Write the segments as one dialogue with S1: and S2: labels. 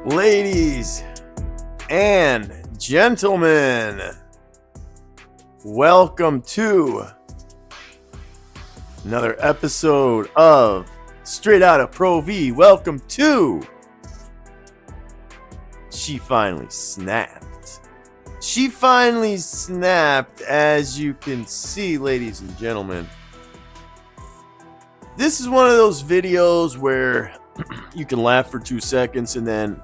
S1: Ladies and gentlemen, welcome to another episode of Straight Outta Pro V. Welcome to She Finally Snapped. She finally snapped, as you can see, ladies and gentlemen. This is one of those videos where you can laugh for 2 seconds and then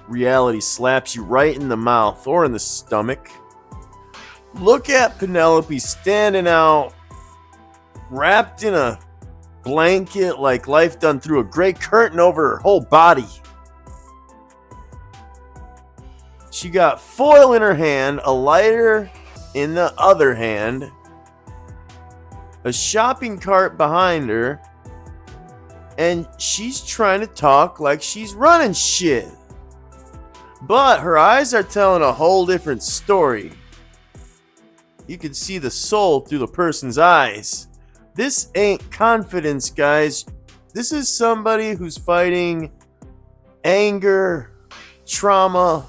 S1: reality slaps you right in the mouth or in the stomach. Look at Penelope standing out, wrapped in a blanket like life done threw a gray curtain over her whole body. She got foil in her hand, a lighter in the other hand, a shopping cart behind her, and she's trying to talk like she's running shit. But her eyes are telling a whole different story. You can see the soul through the person's eyes. This ain't confidence, guys. This is somebody who's fighting anger, trauma,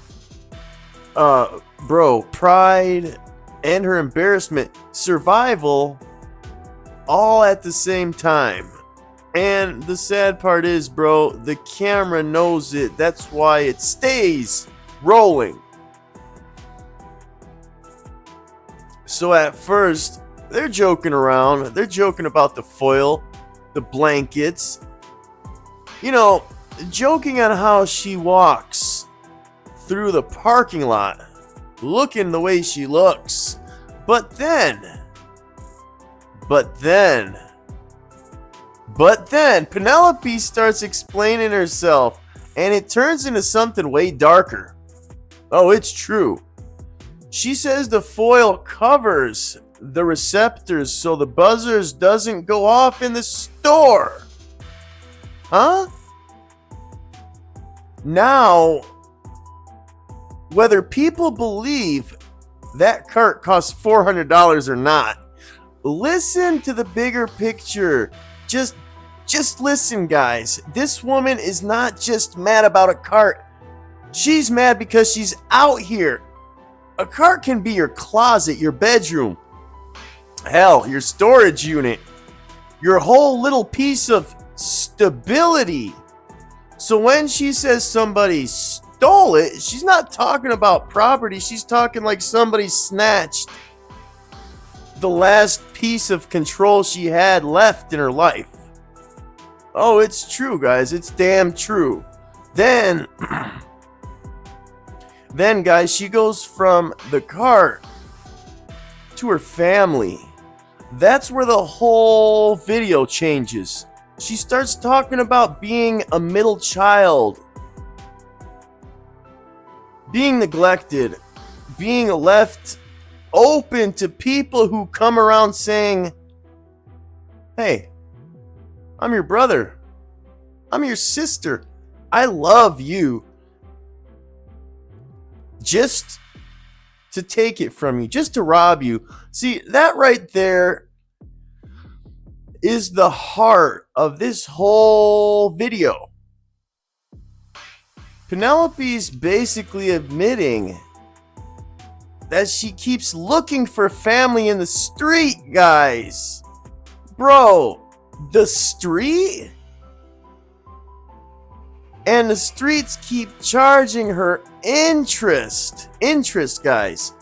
S1: pride, and her embarrassment, survival, all at the same time. And the sad part is, bro, the camera knows it. That's why it stays rolling. So at first, they're joking around. They're joking about the foil, the blankets. You know, joking on how she walks through the parking lot, looking the way she looks. But then, Penelope starts explaining herself, and it turns into something way darker. Oh, it's true. She says the foil covers the receptors so the buzzers doesn't go off in the store. Huh? Now, whether people believe that cart costs $400 or not, listen to the bigger picture. Just listen, guys. This woman is not just mad about a cart. She's mad because she's out here. A cart can be your closet, your bedroom, hell, your storage unit, your whole little piece of stability. So when she says somebody stole it, she's not talking about property. She's talking like somebody snatched the last piece of control she had left in her life. Oh, it's true, guys. It's damn true. Then, guys, she goes from the cart to her family. That's where the whole video changes. She starts talking about being a middle child, being neglected, being left open to people who come around saying, hey, I'm your brother. I'm your sister. I love you. Just to take it from you, just to rob you. See, that right there is the heart of this whole video. Penelope's basically admitting that she keeps looking for family in the street, guys. Bro, the street? And the streets keep charging her interest. Interest, guys.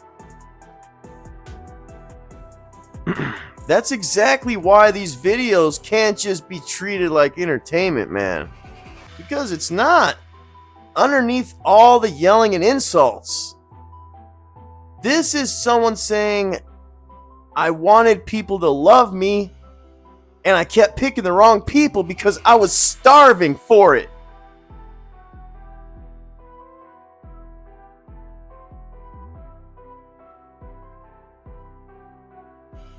S1: That's exactly why these videos can't just be treated like entertainment, man. Because it's not. Underneath all the yelling and insults, this is someone saying, I wanted people to love me, and I kept picking the wrong people because I was starving for it.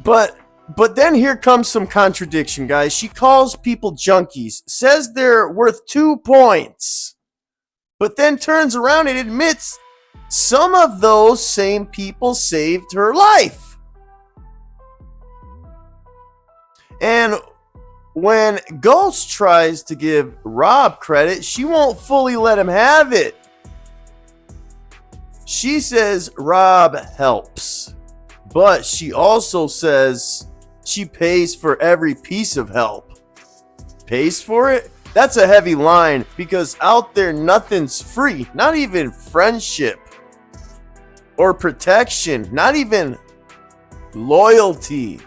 S1: But then here comes some contradiction, guys. She calls people junkies, says they're worth 2 points, but then turns around and admits some of those same people saved her life. And when Ghost tries to give Rob credit, she won't fully let him have it. She says Rob helps, but she also says she pays for every piece of help. Pays for it? That's a heavy line, because out there nothing's free, not even friendship or protection, not even loyalty.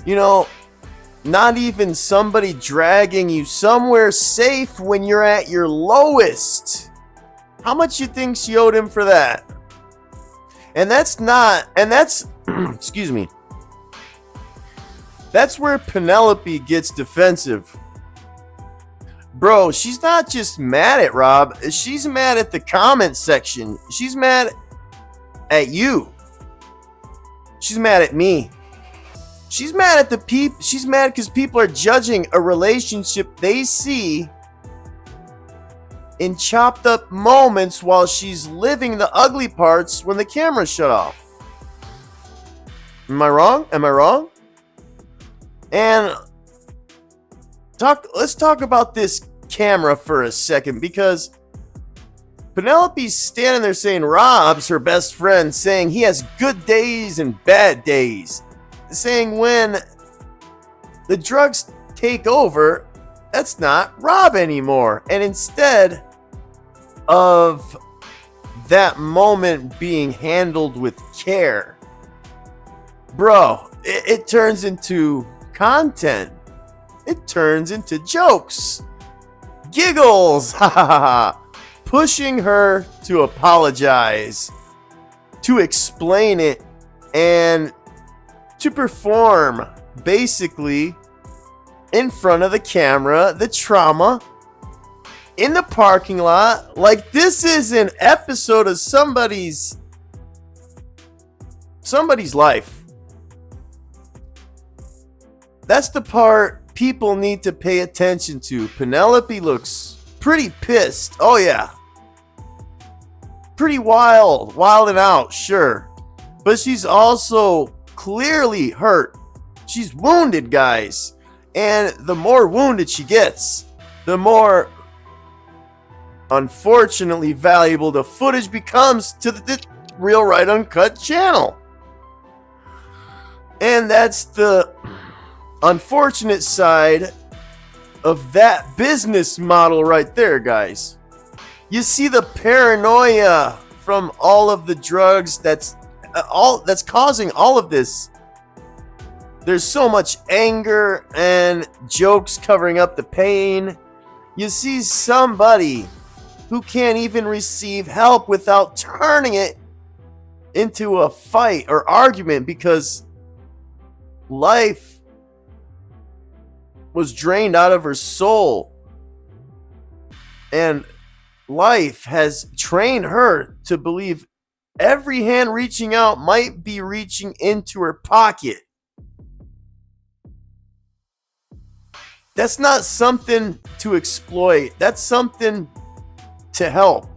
S1: You know, not even somebody dragging you somewhere safe when you're at your lowest. How much you think she owed him for that? And that's excuse me. That's where Penelope gets defensive. Bro, she's not just mad at Rob, she's mad at the comment section. She's mad at you. She's mad at me. She's mad at the people. She's mad because people are judging a relationship they see in chopped up moments while she's living the ugly parts when the camera's shut off. Am I wrong? Am I wrong? And let's talk about this camera for a second, because Penelope's standing there saying Rob's her best friend, saying he has good days and bad days, saying when the drugs take over, that's not Rob anymore. And instead of that moment being handled with care, bro, it turns into content. It turns into jokes, giggles, ha ha ha, pushing her to apologize, to explain it, and to perform basically in front of the camera the trauma in the parking lot, like this is an episode of somebody's life. That's the part people need to pay attention to. Penelope looks pretty pissed. Oh yeah. Pretty wild and out, sure. But she's also clearly hurt. She's wounded, guys. And the more wounded she gets, the more unfortunately valuable the footage becomes to the Real Right Uncut channel. And that's the unfortunate side of that business model right there, guys. You see the paranoia from all of the drugs that's causing all of this. There's so much anger and jokes covering up the pain. You see somebody who can't even receive help without turning it into a fight or argument because life was drained out of her soul. And life has trained her to believe every hand reaching out might be reaching into her pocket. That's not something to exploit. That's something to help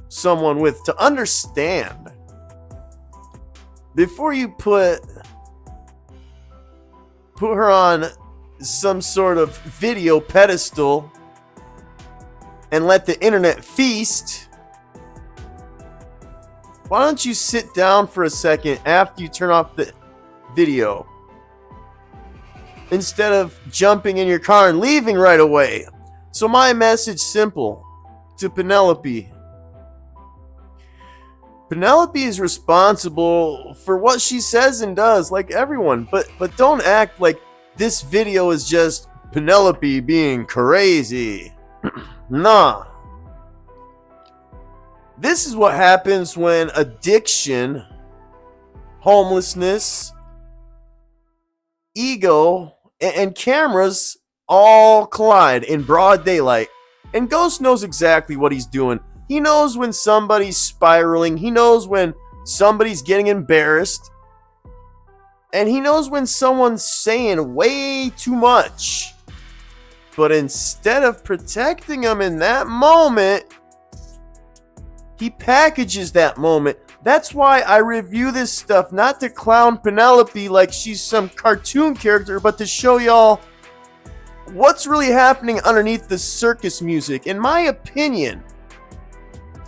S1: someone with, to understand. Before you put her on some sort of video pedestal and let the internet feast, why don't you sit down for a second after you turn off the video instead of jumping in your car and leaving right away? So my message simple to Penelope. Penelope is responsible for what she says and does, like everyone, but don't act like this video is just Penelope being crazy. Nah. This is what happens when addiction, homelessness, ego, and cameras all collide in broad daylight. And Ghost knows exactly what he's doing. He knows when somebody's spiraling. He knows when somebody's getting embarrassed. And he knows when someone's saying way too much. But instead of protecting them in that moment, he packages that moment That's why I review this stuff, not to clown Penelope like she's some cartoon character, but to show y'all what's really happening underneath the circus music. In my opinion,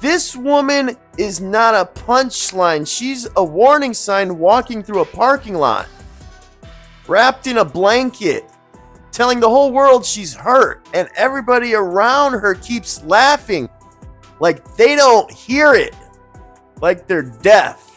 S1: this woman is not a punchline. She's a warning sign walking through a parking lot, wrapped in a blanket, telling the whole world she's hurt, and everybody around her keeps laughing like they don't hear it, like they're deaf.